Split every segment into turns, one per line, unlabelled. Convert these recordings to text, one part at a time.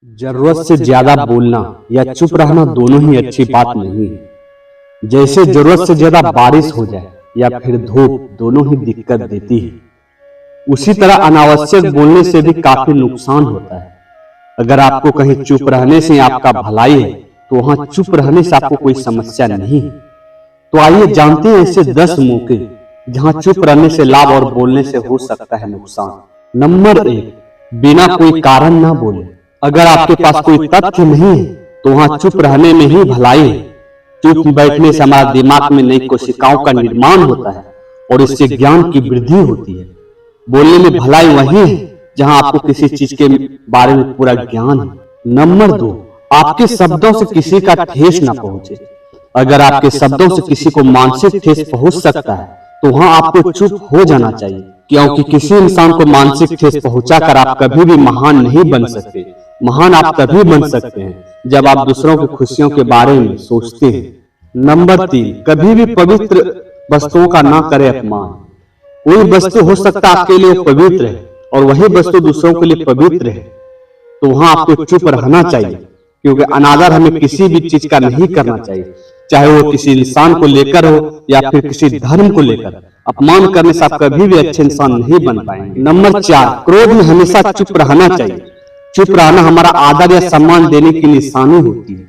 जरूरत से ज्यादा बोलना या चुप रहना दोनों ही अच्छी बात नहीं है। जैसे जरूरत से ज्यादा बारिश हो जाए या फिर धूप, दोनों ही दिक्कत देती है। उसी तरह अनावश्यक बोलने से भी काफी नुकसान होता है। अगर आपको कहीं चुप रहने से आपका भलाई है तो वहां चुप रहने से आपको कोई समस्या नहीं है। तो आइए जानते हैं ऐसे 10 मौके जहां चुप रहने से लाभ और बोलने से हो सकता है नुकसान। नंबर 1, बिना कोई कारण ना बोले। अगर आपके पास कोई तथ्य नहीं है तो वहां चुप रहने में ही भलाई है। चुप बैठने से हमारा दिमाग में नई कोशिकाओं का निर्माण होता है और इससे ज्ञान की वृद्धि होती है। बोलने में भलाई वही है जहां आपको किसी चीज के बारे में पूरा ज्ञान है। नंबर 2, आपके शब्दों से किसी का ठेस ना पहुंचे। अगर आपके शब्दों से किसी को मानसिक ठेस पहुंच सकता है तो वहां आपको चुप हो जाना चाहिए, क्योंकि किसी इंसान को मानसिक ठेस पहुंचाकर आप कभी भी महान नहीं बन सकते। महान आप तभी बन सकते हैं जब आप दूसरों की खुशियों के बारे में सोचते हैं। नंबर 3, कभी भी पवित्र वस्तुओं का ना करें अपमान। कोई वस्तु हो सकता है आपके लिए पवित्र है और वही वस्तु दूसरों के लिए पवित्र है, तो वहां आपको चुप रहना चाहिए, क्योंकि अनादर हमें किसी भी चीज का नहीं करना चाहिए, चाहे वो किसी इंसान को लेकर हो या फिर किसी धर्म को लेकर। अपमान करने से आप कभी भी अच्छे इंसान नहीं बन पाएंगे। नंबर 4, क्रोध में हमेशा चुप रहना चाहिए। चुप रहना हमारा आदर या सम्मान देने की निशानी होती है।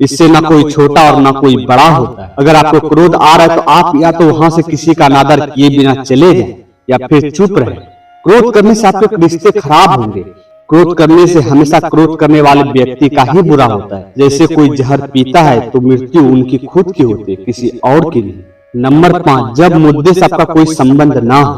इससे ना कोई छोटा और ना कोई बड़ा होता है। अगर आपको क्रोध आ रहा है तो आप या तो वहां से किसी का अनादर किए बिना चले जाएं या फिर चुप रहें। क्रोध करने से आपके रिश्ते खराब होंगे। क्रोध करने से हमेशा क्रोध करने वाले व्यक्ति का ही बुरा होता है। जैसे कोई जहर पीता है तो मृत्यु उनकी खुद की होती है, किसी और की नहीं। नंबर 5, जब मुद्दे से आपका कोई संबंध ना हो।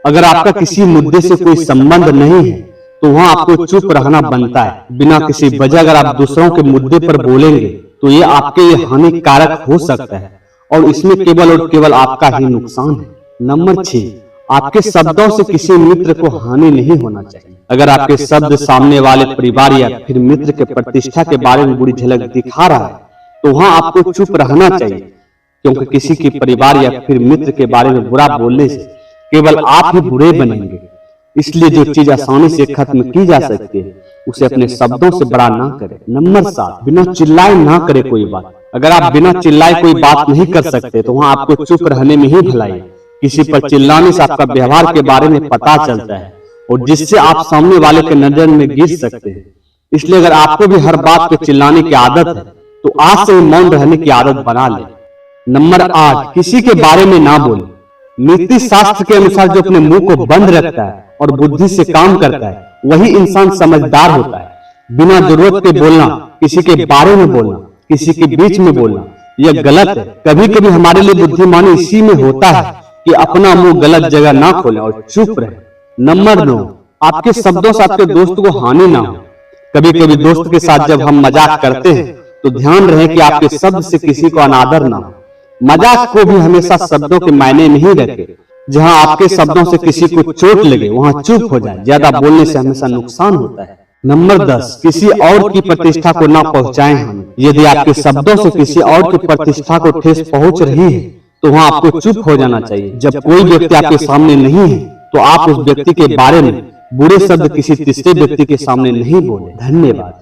अगर आपका किसी मुद्दे से कोई संबंध नहीं है तो वहां आपको चुप रहना बनता है। बिना किसी वजह अगर आप दूसरों के मुद्दे पर बोलेंगे तो ये आपके लिए हानिकारक हो सकता है और इसमें केवल और केवल आपका ही नुकसान है। नंबर 6, आपके शब्दों से किसी मित्र को हानि नहीं होना चाहिए। अगर आपके शब्द सामने वाले परिवार या फिर मित्र के प्रतिष्ठा के बारे में बुरी झलक दिखा रहा है तो वहां आपको चुप रहना चाहिए, क्योंकि किसी के परिवार या फिर मित्र के बारे में बुरा बोलने से केवल आप ही बुरे बनेंगे। इसलिए जो चीज आसानी से खत्म की जा सकती है उसे अपने शब्दों से बड़ा ना करें। नंबर 7, बिना चिल्लाए ना करे कोई बात। अगर आप बिना चिल्लाए कोई बात नहीं कर सकते तो वहां आपको चुप रहने में ही भलाई है। किसी पर चिल्लाने से आपका व्यवहार के बारे में पता चलता है और जिससे आप सामने वाले के नजर में गिर सकते हैं। इसलिए अगर आपको भी हर बात पे चिल्लाने की आदत है तो आज से मौन रहने की आदत बना ले। नंबर 8, किसी के बारे में ना बोले। नीति शास्त्र के अनुसार जो अपने मुंह को बंद रखता है और बुद्धि से काम करता है वही इंसान समझदार होता है। बिना जरूरत के बोलना, किसी के बारे में बोलना, किसी के बीच में बोलना, यह गलत है। कभी कभी हमारे लिए बुद्धिमानी इसी में होता है कि अपना मुंह गलत जगह ना खोलें और चुप रहें। नंबर 9, आपके शब्दों से आपके दोस्त को हानि ना हो। कभी कभी दोस्त के साथ जब हम मजाक करते हैं तो ध्यान रहे कि आपके शब्द से किसी को अनादर ना हो। मजाक को भी हमेशा शब्दों के मायने नहीं रखें। जहां आपके शब्दों से किसी को चोट लगे वहां चुप हो जाए। ज्यादा बोलने से हमेशा नुकसान होता है। नंबर 10, किसी और की प्रतिष्ठा को ना पहुंचाएं हम। यदि आपके शब्दों से किसी और की प्रतिष्ठा को ठेस पहुंच रही है तो वहां आपको चुप हो जाना चाहिए। जब कोई व्यक्ति आपके सामने नहीं है तो आप उस व्यक्ति के बारे में बुरे शब्द किसी तीसरे व्यक्ति के सामने नहीं बोले। धन्यवाद।